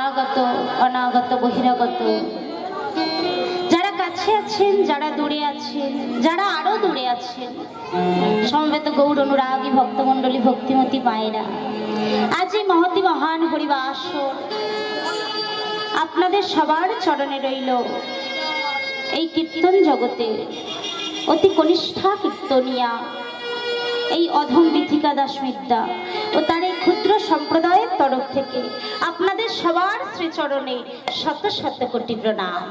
আগত অনাগত বহিরাগত যারা কাছে আছেন, যারা দূরে আছেন, যারা আরো দূরে আছেন, সমবেত গৌর অনুরাগী ভক্তমণ্ডলী ভক্তিমতী মায়েরা, আজ এই মহতি মহান হরিবাস আপনাদের সবার চরণে রইল। এই কীর্তন জগতে অতি কনিষ্ঠা কীর্তনিয়া এই অধম বিথিকা দাসমিদ্যা ও তার এই ক্ষুদ্র সম্প্রদায়ের তরফ থেকে আপনাদের সবার শ্রীচরণে শত শত কোটি প্রণাম।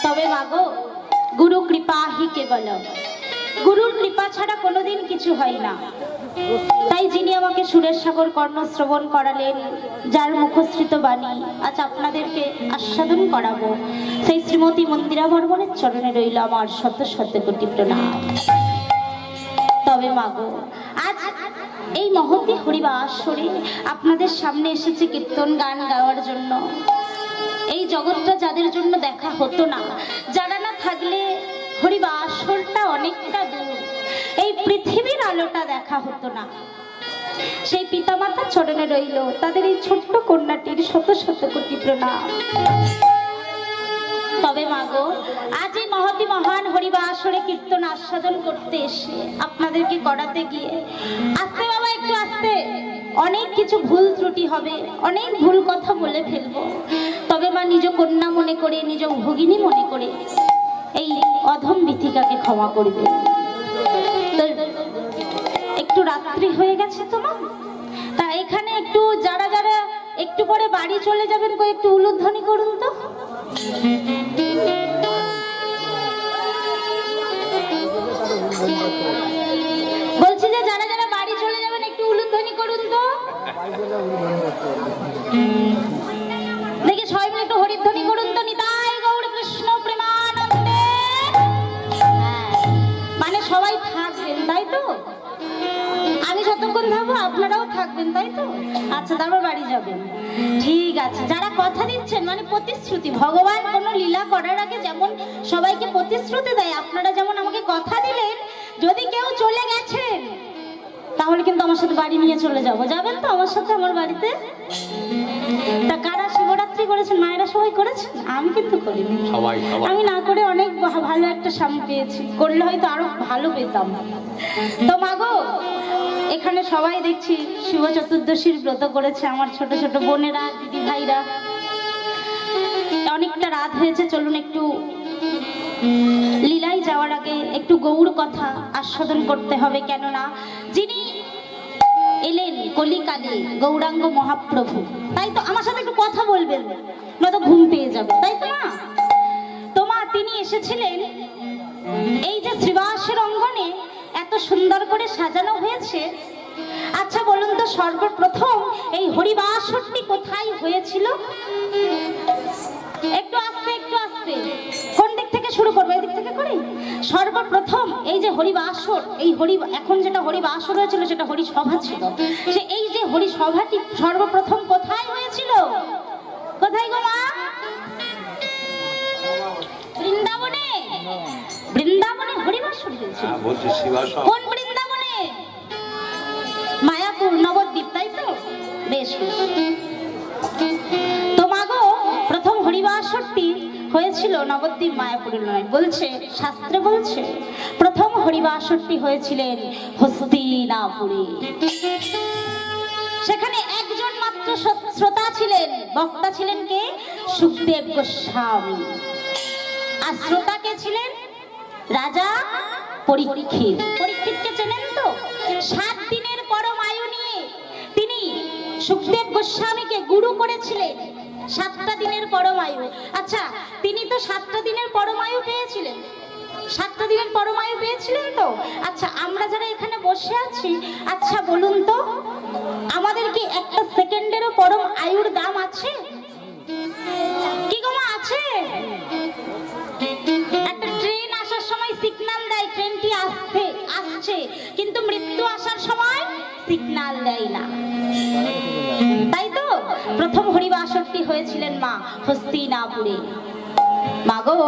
তবে মাগো, গুরু কৃপা হি কেবলম, গুরুর কৃপা ছাড়া কোনোদিন কিছু হয় না। তাই যিনি আমাকে সুরেশ সাগর কর্ণ শ্রবণ করালেন, যার মুখশ্রিত বাণী আজ আপনাদেরকে আস্বাদন করাবো, সেই শ্রীমতী মন্দিরা বর্মনের চরণে রইল আমার শত শত কোটি প্রণাম। তবে মাগো, আজ এই মহতি হরিবাসরে আপনাদের সামনে এসেছে কীর্তন গান গাওয়ার জন্য। এই জগৎটা যাদের জন্য দেখা হতো না, যারা না থাকলে হরিবাসরটা অনেকটা দূর, এই পৃথিবীর আলোটা দেখা হতো না, সেই পিতামাতার চরণে রইল তাদের এই ছোট্ট কন্যাটির শত শত কোটি প্রণাম। তবে মাগো, আজ এই মহতি মহান হরিবাসরে কীর্তন আস্বাদন করতে এসে আপনাদেরকে করাতে গিয়ে, আস্তে বাবা একটু আস্তে, অনেক কিছু ভুল ত্রুটি হবে, অনেক ভুল কথা বলে ফেলবো। তবে মা নিজ কন্যা মনে করে, নিজ ভগিনী মনে করে এই অধম বিথিকাকে ক্ষমা করবে। একটু রাত্রি হয়ে গেছে তো মা, তা এখানে একটু যারা যারা একটু পরে বাড়ি চলে যাবেন, কই একটু উলুধ্বনি করুন তো। বলছি যে যারা যারা বাড়ি চলে যাবেন একটু উলুধ্বনি করুন তো। দেখি সবাই মিলে একটু হরিধ্বনি করুন তো। নিতাই গৌর কৃষ্ণ প্রেমানন্দে। মানে সবাই থাকবেন তাই তো? আমি যতক্ষণ থাকবো আপনারাও থাকবেন তাই তো? আচ্ছা, তারপর বাড়ি যাবেন, ঠিক আছে। যারা কথা দিচ্ছেন, মানে প্রতিশ্রুতি, ভগবান কোনো লীলা করার আগে যেমন সবাইকে প্রতিশ্রুতি দেয়, আপনারা যেমন আমাকে কথা দিলেন যদি কেউ চলে গেছেন তাহলে কিন্তু আমার সাথে বাড়ি নিয়ে চলে যাবো। যাবেন তো আমার সাথে আমার বাড়িতে? তা কারা শিবরাত্রি করেছেন? মায়েরা সবাই করেছেন, আমি কিন্তু করিনি। আমি না করে অনেক ভালো একটা স্বামী পেয়েছি, করলে হয়তো আরো ভালো পেতাম। তো মাগো, এখানে সবাই দেখছি শিব চতুর্দশীর ব্রত করেছে, আমার ছোট ছোট বোনেরা, দিদি ভাইরা। অনেকটা রাত হয়েছে, চলুন একটু লীলায় যাওয়ার আগে একটু গৌর কথা আস্বাদন করতে হবে। কেননা যিনি এলেন কলিকালে গৌরাঙ্গ মহাপ্রভু, তাই তো আমার সাথে একটু কথা বলবেন, নয়তো ঘুম পেয়ে যাবে, তাই তো না? তোমা তিনি এসেছিলেন এই যে শ্রীবাসের অঙ্গনে এত সুন্দর করে সাজানো হয়েছে। আচ্ছা বলুন তো, সর্বপ্রথম এই হরিবাসরটি কোথায় হয়েছিল? একটু আস্তে, একটু আস্তে। কোন দিক থেকে শুরু করবো? এই দিক থেকে করি। সর্বপ্রথম এই যে হরিবাসর, এই এখন যেটা হরিবাসর হয়েছিল সেটা হরিসভা ছিল। সে এই যে হরিসভাটি সর্বপ্রথম কোথায় হয়েছিল? কোথায় গো মা? বৃন্দাবনে। বৃন্দাবনে হরিবাসর হয়েছিল। কোন বৃন্দাবনে? মায়াপুর, নবদ্বীপ, তাই তো? বেশ। তো মাগো, প্রথম হরিবাসরটি হয়েছিল নবদ্বীপ, মায়াপুরে নয়। বলছে, শাস্ত্রে বলছে প্রথম হরিবাসরটি হয়েছিলেন হস্তিনাপুরে। সেখানে একজন মাত্র শ্রোতা ছিলেন, বক্তা ছিলেন কে? সুখদেব গোস্বামী। আর শ্রোতা কে ছিলেন? রাজা পরীক্ষিত। পরীক্ষিতকে চেনেন তো? 7 দিনের পরম আয়ু নিয়ে তিনি সুখদেব গোস্বামীকে গুরু করেছিলেন। 7টা দিনের পরম আয়ু। আচ্ছা, তিনি তো 7টা দিনের পরম আয়ু পেয়েছিলেন, 7টা দিনের পরম আয়ু পেয়েছিলেন তো? আচ্ছা, আমরা যারা এখানে বসে আছি, আচ্ছা বলুন তো, আমাদের কি একটা সেকেন্ডেরও পরম আয়ুর দাম আছে? কি গো মা, আছে? একটা ট্রেন আসার সময় সিগন্যাল দেয় ট্রেনটি আসছে, কিন্তু মৃত্যু আসার সময় সিগন্যাল দেয় না, তাই তো? প্রথম হরিবাসরটি হয়েছিলেন মা হস্তিনাপুরে। মাগো,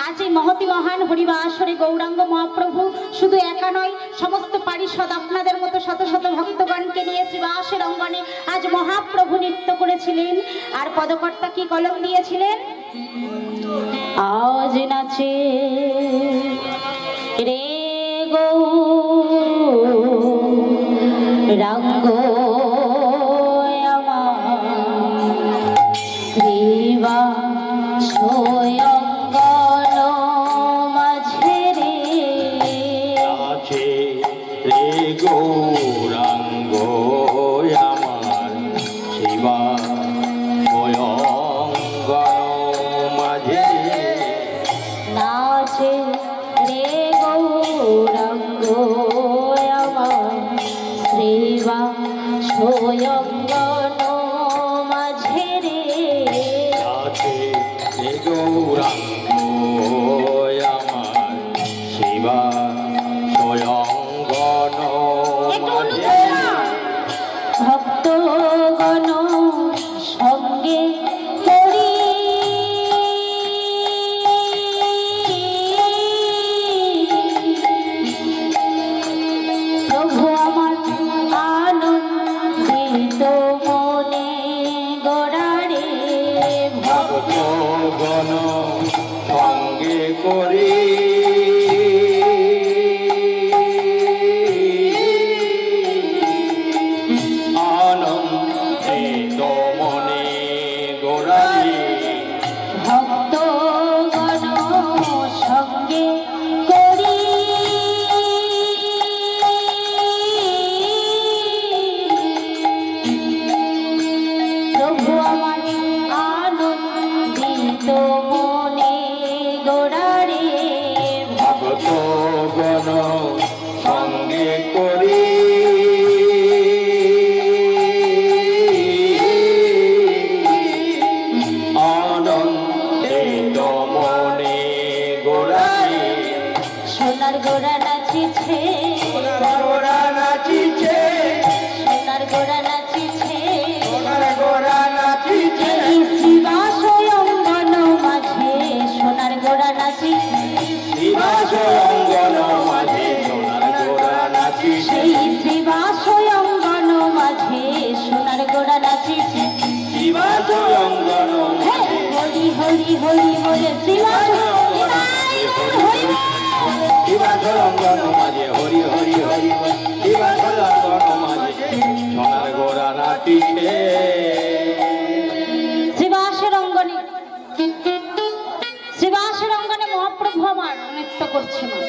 আজ এই মহতি মহান হরিবাসরে গৌরাঙ্গ মহাপ্রভু শুধু একা নয়, সমস্ত পারিষদ আপনাদের মতো শত শত ভক্তগণকে নিয়ে শ্রীবাসের অঙ্গনে আজ মহাপ্রভু নৃত্য করেছিলেন। আর পদকর্তা কি কলম দিয়েছিলেন? আজ নাচে রে গৌরাঙ্গ গৌরাঙ্গ আমার শিবা স্বয়ং মাঝে নাচে রে গৌরাঙ্গ আমার শিবা স্বয়ং মাঝে রে নাচে রে গৌরাঙ্গ আমার শিবা স্বয়ং ভক্তগণ সঙ্গে করি প্রভু আমার আনন্দিত মনে গোড়ারে ভক্তগণ সঙ্গে করি সঙ্গে করি আনন্দিত মনে গোড়ায় সোনার গোড়া নাচিছে গোড়া নাচিছে সোনার গোড়া নাচিছে সোনার গোড়া নাচিছে শিবা স্বয়ংবন মাঝে সোনার গোড়া নাচিছে শিবা স্বয়ংবন মাঝে সোনার গোড়া নাচিছে সেই শিবা স্বয়ংবন মাঝে সোনার গোড়া নাচিছে শিবা স্বয়ংবন মাঝে হরি হরি হরি বলে শিবা শিবা স্বয়ংবন মাঝে হরি হরি হরি শিবা স্বয়ংবন মাঝে সোনার গোড়া নাচিছে শ্রীবাসের অঙ্গনে শ্রীবাসের অঙ্গনে মহাপ্রভু আমার নৃত্য করছে মা।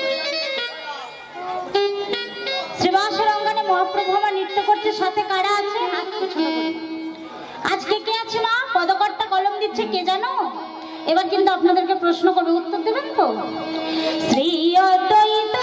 শ্রীবাসের অঙ্গনে মহাপ্রভু আমার নৃত্য করছে, সাথে কারা আছে? আজকে কে আছে মা? পদকর্তা কলম দিচ্ছে কে জানো? এবার কিন্তু আপনাদেরকে প্রশ্ন করবে, উত্তর দেবেন তো? শ্রী অদ্বৈত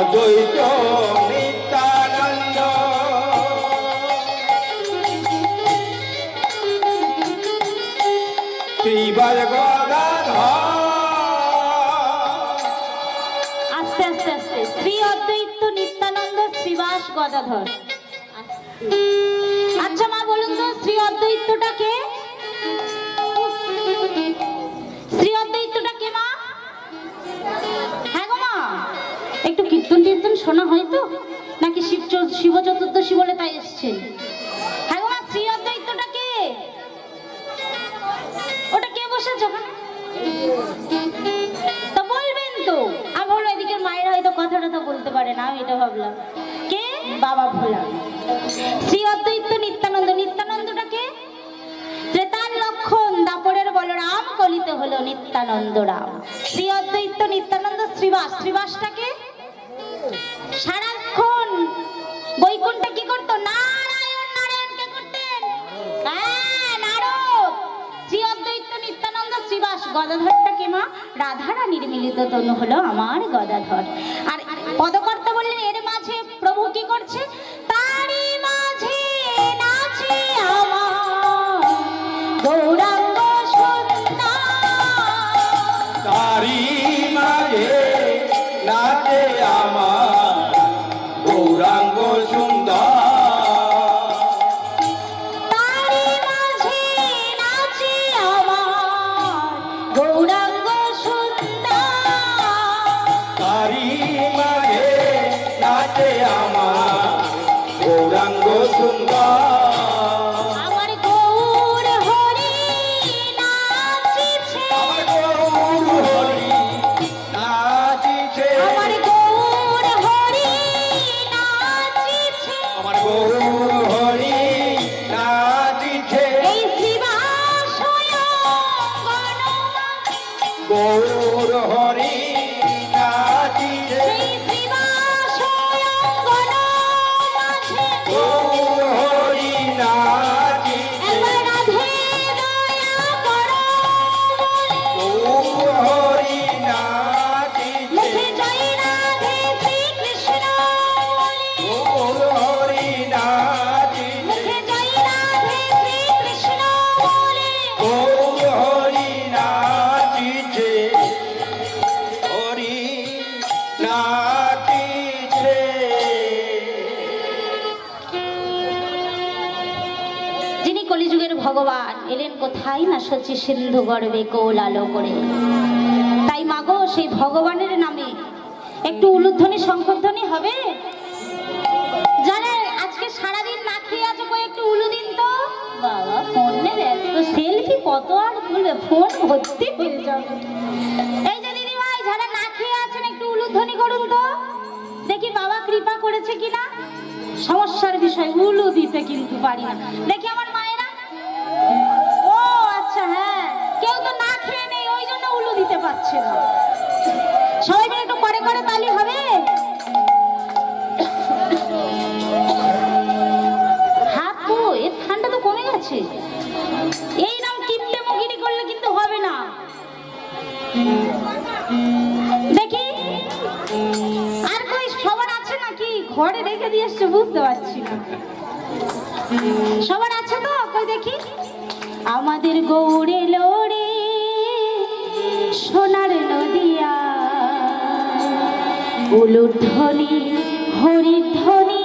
অদ্বৈত নিত্যানন্দ শ্রীবাস গদাধর আস্তে আস্তে আস্তে শ্রী অদ্বৈত নিত্যানন্দ শ্রীবাস গদাধর। আচ্ছা মা বলুন তো শ্রী অদ্বৈতটা কে? শ্রী অদ্বৈতটা কে মা? হ্যাঁ গো মা, একটু কীর্তন টীর্তন শোনা হয় তো নাকি শিব চতুর্দশী বলে তাই এসছেন? হ্যাঁ গো মা, শ্রী অদ্বৈতটা কে? ওটা কে বসেছে তা বলবেন তো? আমি বলবো এদিকে মায়েরা হয়তো কথাটা তো বলতে পারে না, আমি এটা ভাবলাম কে? বাবা ভোলা। শ্রী অদ্বৈত নিত্যানন্দ, নিত্যানন্দটা কে? ত্রেতার লক্ষণ দাপরের বলরাম কলিতে হলো নিত্যানন্দ রাম। শ্রী অদ্বৈত নিত্যানন্দ শ্রীবাস, শ্রীবাসটাকে সারাক্ষণ বৈকুণ্ঠে কি করতো? নারায়ণ নারায়ণ কে করতেন? হ্যাঁ, নারদ। শ্রী অদ্বৈত নিত্যানন্দ শ্রীবাস। গদাধরটা কে মা? রাধারানীর মিলিত তনু হলো আমার গদাধর। আর পদকর্তা বললেন এর মাঝে প্রভু কি করছে? তারই মাঝে নাচে আমার গৌরাঙ্গ সুন্দর। নাচে আমার গৌরাঙ্গ সুন্দর তারি মাঝে নাচে আমার গৌরাঙ্গ সুন্দর তারি মাঝে নাচে আমার গৌরাঙ্গ সুন্দর আমার গৌর হরি নাচিছে আমার গৌর হরি নাচিছে আমার গৌর হরি নাচিছে আমার গৌর হরি নাচিছে এই শিবাশয় গৌর হরি নাচিছে সেই শিবাশয় মাঝে গৌর হরি নাচিছে একবার রাধে দয়া করো গৌর হরি নাচিছে মুখে জয় রাধে শ্রীকৃষ্ণ বলে গৌর হরি নাচিছে মুখে জয় রাধে শ্রীকৃষ্ণ বলে গৌর হরি নাচিছে হরি নাচিছে যিনি কলিযুগের ভগবান এলেন কোথায় না শচী সিন্ধু গর্বে কোল আলো করে তাই মাগো সেই ভগবানের নামে একটু উলুধ্বনি শঙ্খধ্বনি হবে যারা আজকে সারাদিন না খেয়ে আছো কই একটু উলু দিন তো বাবা ফোন নেবে তো সেলফি কত আর তুলবে ফোন ভর্তি হয়ে যাবে এই যে দিদি ভাই যারা না খেয়ে আছেন একটু উলুধ্বনি করুন তো দেখি বাবা কৃপা করেছে কিনা সমস্যার বিষয় উলু দিতে কিন্তু পারি না দেখি আমার মায়েরা ও আচ্ছা হ্যাঁ কেউ তো না খেয়ে নেই ওই জন্য উলু দিতে পারছে না সবাই মিলে একটু করে করে তালি হবে হাত তো এর ঠান্ডা তো কমে গেছে এই নাম কিপটে মুগিরি করলে কিন্তু হবে না দেখি আর কই সবার আছে নাকি ঘরে রেখে দিয়ে এসছে বুঝতে পারছি না সবার আছে তো কই দেখি আমাদের গৌড়ে লোড়ে সোনার নদিয়া উলুর ধ্বনি হরির ধ্বনি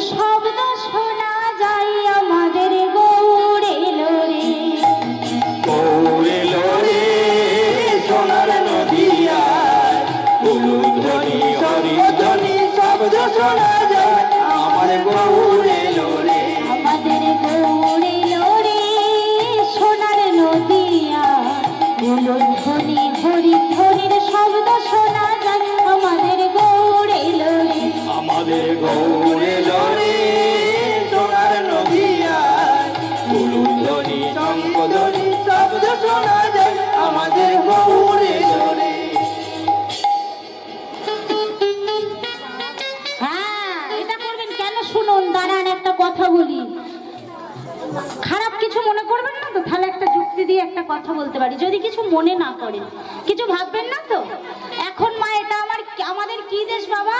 শব্দ শোনা যায় আমাদের গৌড়ে লোড়ে গৌরে লোরে সোনার নদিয়ায় উলুধ্বনি হরি ধ্বনি শব্দ শোনা যায় আমার গৌরে লোরে আমাদের গৌড়ে লোড়ে সোনার নদিয়া উলুর ধ্বনি হরির ধ্বনির শব্দ শোনা যায় আমাদের গৌড়ে লোড়ে আমাদের গৌরে লোরে সোনার নদিয়ায় উলুধ্বনি শঙ্খধ্বনি শব্দ শোনা যায় আমাদের গৌরে লোরে হ্যাঁ এটা করবেন কেন শুনুন দাঁড়ান একটা কথা বলি খারাপ কিছু মনে করবেন না তো তাহলে একটা যুক্তি দিয়ে একটা কথা বলতে পারি যদি কিছু মনে না করেন কিছু ভাববেন না তো এখন মা এটা আমাদের কি দেশ বাবা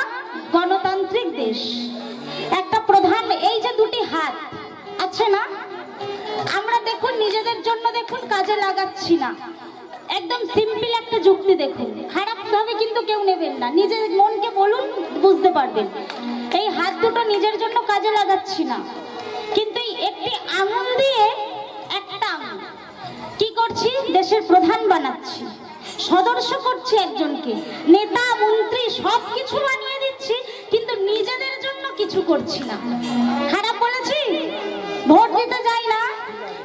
গণতান্ত্রিক দেশ একটা প্রধান এই যে দুটি হাত আছে না আমরা দেখুন নিজেদের জন্য দেখুন কাজে লাগাচ্ছি না একদম সিম্পল একটা যুক্তি দেখুন খারাপ ভাবে কিন্তু কেউ নেবেন না নিজের মনকে বলুন বুঝতে পারবেন এই হাত দুটো নিজের জন্য কাজে লাগাচ্ছি না কিন্তু এই একটি আঙুল দিয়ে একটা আঙুল কি করছি দেশের প্রধান বানাচ্ছি সদস্য করছি একজনকে নেতা মন্ত্রী সবকিছু বানিয়ে দিচ্ছি কিন্তু নিজেদের জন্য কিছু করছি না খারাপ বলেছি ভোট দিতে যাই না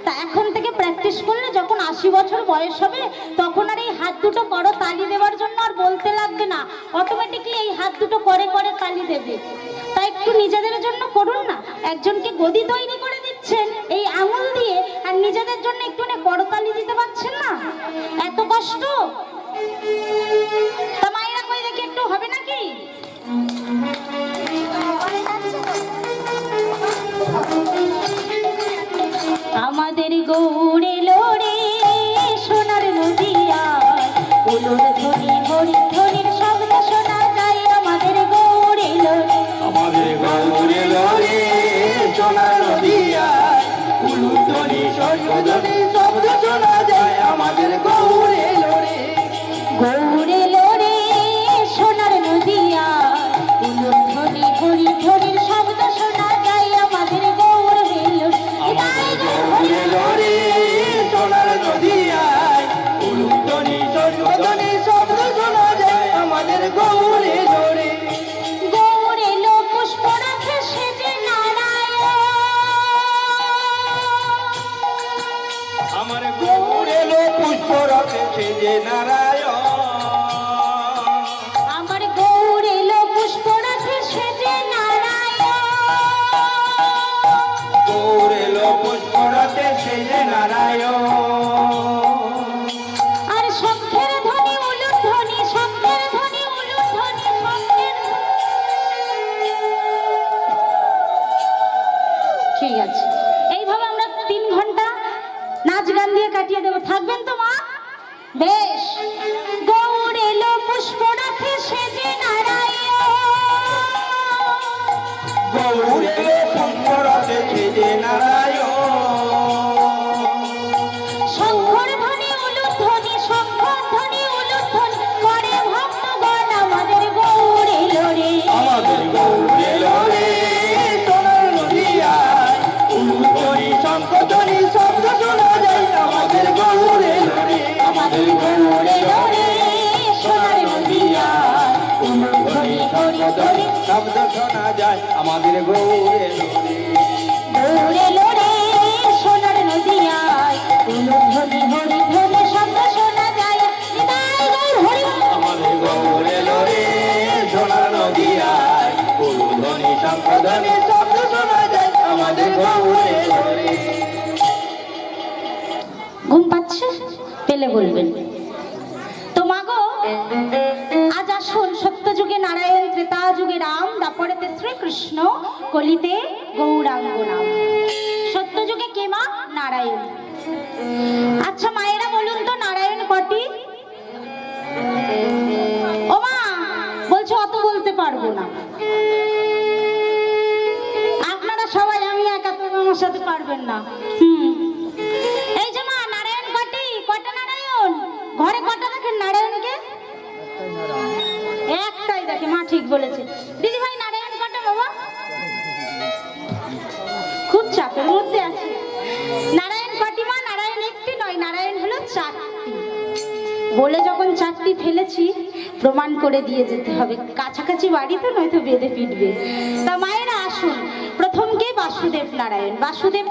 তা এখন থেকে প্র্যাকটিস করলে যখন 80 বছর বয়স হবে তখন আর এই হাত দুটো করো তালি দেওয়ার জন্য আর বলতে লাগবে না অটোমেটিকলি এই হাত দুটো করে করে তালি দেবে তাই একটু নিজেদের জন্য করুন না একজনকে গদি তৈরি করে দিচ্ছেন এই আঙুল দিয়ে আর নিজেদের জন্য একটু করতালি দিতে পারছেন না এত কষ্ট তা মায়েরা কই দেখি একটু হবে নাকি আমাদের গৌড়ে লোড়ে সোনার নদিয়া উলুর ধ্বনি হরির ধ্বনির শব্দ শোনা যায় আমাদের গৌড়ে লোড়ে আমাদের গৌরে লোরে সোনার নদিয়ায় উলুধ্বনি শঙ্খধ্বনি শব্দ শোনা যায় আমাদের গৌরে লোরে গৌর সেজে নারায়ণ আমার গৌর এলো পুষ্পরাথে সেজে নারায়ণ গৌর এলো পুষ্পরাতে সেজে নারায়ণ আর শঙ্খের ধ্বনি উলুধ্বনি শঙ্খের ধ্বনি উলুধ্বনি শঙ্খের ঠিক আছে এইভাবে আমরা 3 ঘন্টা নাচ গান দিয়ে কাটিয়ে দেবো থাকবেন তো মা বেশ গৌর এলো পুষ্পরাথে সেজে নারায়ণ গৌর এলো পুষ্পরাতে সেজে নারায়ণ শঙ্খর ধ্বনি উলুধ্বনি শঙ্খর ধ্বনি উলুধ্বনি করে ভক্তগণ আমাদের গৌর এলো রে আমাদের গৌর এলো রে সোনার নদিয়ায় উলুধ্বনি শঙ্খধ্বনি শব্দ শোনা যায় আমাদের গৌর এলো রে আমাদের গৌর এলো রে সোনার নদিয়ায় উলুধ্বনি শঙ্খধ্বনি শব্দ শোনা যায় আমাদের গৌর এলো রে গৌর এলো রে সোনার নদিয়ায় উলুধ্বনি হরিধ্বনি শব্দ শোনা যায় নিতাই গৌর হরি আমাদের গৌর এলো রে সোনার নদিয়ায় উলুধ্বনি শঙ্খধ্বনি শব্দ শোনা যায় আমাদের গৌর এলো রে ঘুম পাচ্ছে পেলে বলবেন তো মাগো আজ আসুন সত্য যুগে নারায়ণ ত্রেতা যুগে রাম দাপরেতে শ্রীকৃষ্ণ কলিতে গৌরাঙ্গ নাম সত্য যুগে কে মা নারায়ণ আচ্ছা মায়েরা বলুন তো নারায়ণ কটি ও মা বলছো অত বলতে পারবো না আপনারা সবাই আমি একা তো আমার সাথে পারবেন না এই যে মা নারায়ণ কটি কটা নারায়ণ ঘরে কটা দেখেন নারায়ণকে একটাই দেখে মা ঠিক বলেছে দিদি ভাই নারায়ণ কটা বাবা খুব চাপের মধ্যে আছে নারায়ণ কটি মা নারায়ণ একটি নয় নারায়ণ হলো 4টি বলে যখন 4টি ফেলেছি প্রমাণ করে দিয়ে যেতে হবে কাছাকাছি বাড়ি তো নয়তো বেঁধে পিটবে তা মায়েরা আসুন প্রথম কে বাসুদেব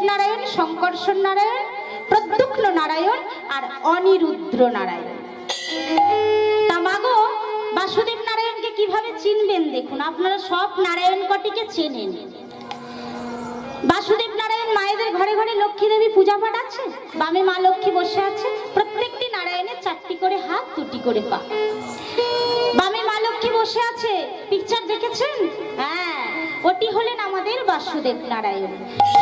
নারায়ণ শঙ্কর্ষণ নারায়ণ প্রদ্যুম্ন নারায়ণ আর অনিরুদ্র নারায়ণ তা মাগো বাসুদেব নারায়ণকে কিভাবে চিনবেন দেখুন আপনারা সব নারায়ণ কটিকে চেনেন বাসুদেব নারায়ণ মায়েদের ঘরে ঘরে লক্ষ্মী দেবী পূজা পাঠ আছে বামে মা লক্ষ্মী বসে আছে প্রত্যেকটি নারায়ণের 4টি করে হাত 2টি করে পা বামে মা লক্ষ্মী বসে আছে পিকচার দেখেছেন হ্যাঁ ওটি হলেন আমাদের বাসুদেব নারায়ণ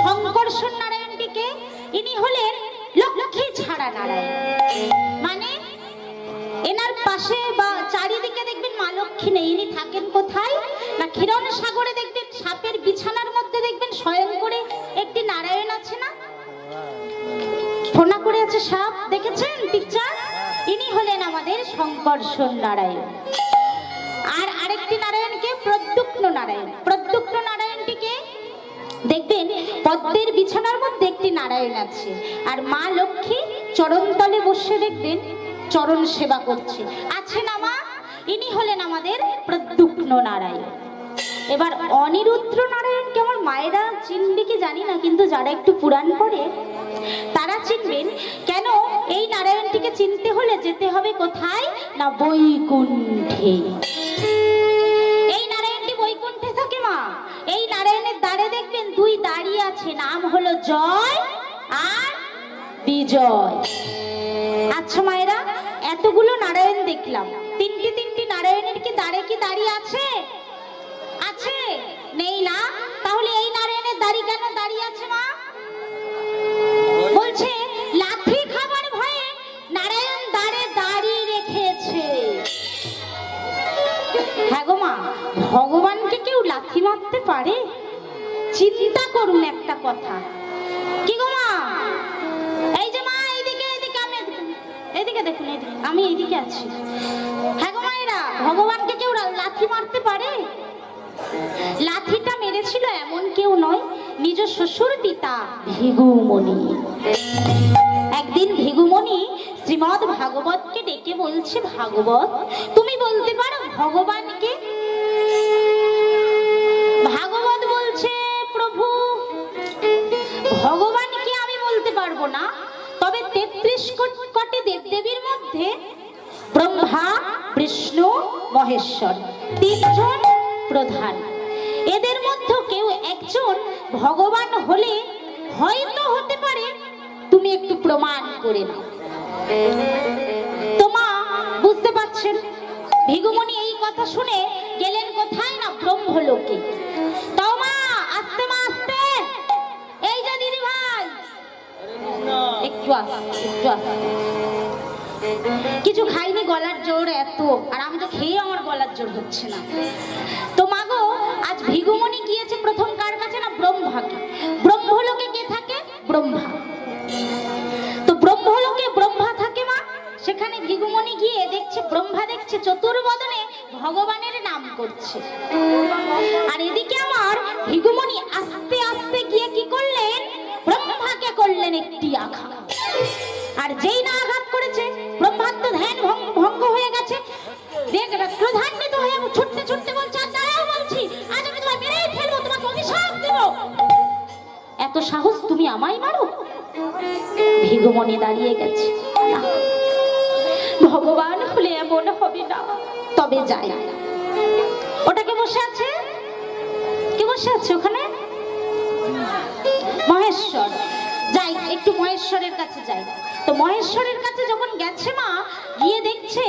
শঙ্কর্ষণ নারায়ণটিকে ইনি হলেন লক্ষ্মী ছাড়া নারায়ণ মানে এনার পাশে বা চারিদিকে দেখবেন মা লক্ষ্মী নেই ইনি থাকেন কোথায় না ক্ষীরণ সাগরে দেখবেন সাপের বিছানার মধ্যে দেখবেন স্বয়ং করে একটি নারায়ণ আছে না ফোনা করে আছে সাপ দেখেছেন পিকচার ইনি হলেন আমাদের শঙ্কর্ষণ নারায়ণ আর আরেকটি নারায়ণকে প্রদ্যুম্ন নারায়ণটিকে দেখবেন পদ্মের বিছানার মধ্যে একটি নারায়ণ আছে আর মা লক্ষ্মী চরণতলে বসে দেখবেন চরণ সেবা করছে আছে না মা ইনি হলেন আমাদের প্রদ্যুম্ন নারায়ণ এবার অনিরুদ্র নারায়ণকে আমার মায়েরা চিনবে কি জানি না কিন্তু যারা একটু পুরাণ পড়ে তারা চিনবেন কেন এই নারায়ণটিকে চিনতে হলে যেতে হবে কোথায় না বৈকুণ্ঠে এই নারায়ণটি বৈকুণ্ঠে থাকে মা এই নারায়ণের দ্বারে দেখবেন 2 দাঁড়ি আছে নাম হলো জয় আর বিজয় আচ্ছা মায়েরা এতগুলো নারায়ণ দেখলাম 3টি নারায়ণের কি দাঁড়িয়ে আছে আছে নেই না তাহলে এই নারায়ণের দাড়ি কেন দাঁড়িয়ে আছে মা বলছে লাঠি খাবার ভয়ে নারায়ণ দাঁড়িয়ে রেখেছে হ্যাঁ গো মা ভগবানকে কেউ লাথি মারতে পারে চিন্তা করুন একটা কথা কি গো মা এই যে মা এইদিকে এদিকে দেখুন আমি এইদিকে আছি হ্যাঁ গো মায়েরা ভগবানকে কেউ লাথি মারতে পারে লাঠিটা মেরেছিল এমন কেউ নয় নিজ শ্বশুর পিতা ভৃগুমুনি একদিন ভৃগুমুনি শ্রীমদ্ ভাগবতকে ডেকে বলছে ভাগবত তুমি বলতে পারো ভগবানকে ভাগবত বলছে প্রভু ভগবানকে আমি বলতে পারবো না তবে 33 কোটি দেবদেবীর মধ্যে ব্রহ্মা, বিষ্ণু, মহেশ্বর, তিনজন প্রধান। এদের মধ্যে কেউ একজন ভগবান হলে হয়তো হতে পারে, তুমি একটু প্রমাণ করে নাও। তোমা বুঝতে পারছেন, ভিগুমণি এই কথা শুনে গেলেন কোথায় না ব্রহ্মলোকে। তাও মা আস্তে মা আস্তে, এই যে দিদি ভাই একটু একটু কিছু খাইনি, গলার জোর এত, আর আমি তো খেয়ে আমার গলার জোর হচ্ছে না। তো মাগো আজ ভিগুমণি গিয়েছে প্রথম কার কাছে না ব্রহ্মাকে। ব্রহ্মলোকে কে থাকে? ব্রহ্মা। তো ব্রহ্মলোকে ব্রহ্মা থাকে মা, সেখানে ভিগুমণি গিয়ে দেখছে, ব্রহ্মা দেখছে চতুর্বদনে ভগবানের নাম করছে। আর এদিকে আমার ভিগুমণি আস্তে আস্তে গিয়ে কি করলেন, ব্রহ্মাকে করলেন একটি আঘাত। আর যেই না আঘাত করেছে, ব্রহ্মার তো ধ্যান ভঙ্গ হয়ে গেছে, ক্রোধান্বিত হয়ে ছুটতে ছুটতে বলছে, আর দাঁড়াও বলছি, আজ আমি তোমায় মেরেই ফেলবো, তোমাকে অভিশাপ দেব। এত সাহস তুমি আমায় মারো? ভিগুমণি দাঁড়িয়ে গেছে, না, ভগবান হলে এমন হবে না। তবে যাই, ওটাকে বসে আছে, কে বসে আছে ওখানে? মহেশ্বর। যাই একটু মহেশ্বরের কাছে যাই। তো মহেশ্বরের কাছে যখন গেছে মা, গিয়ে দেখছে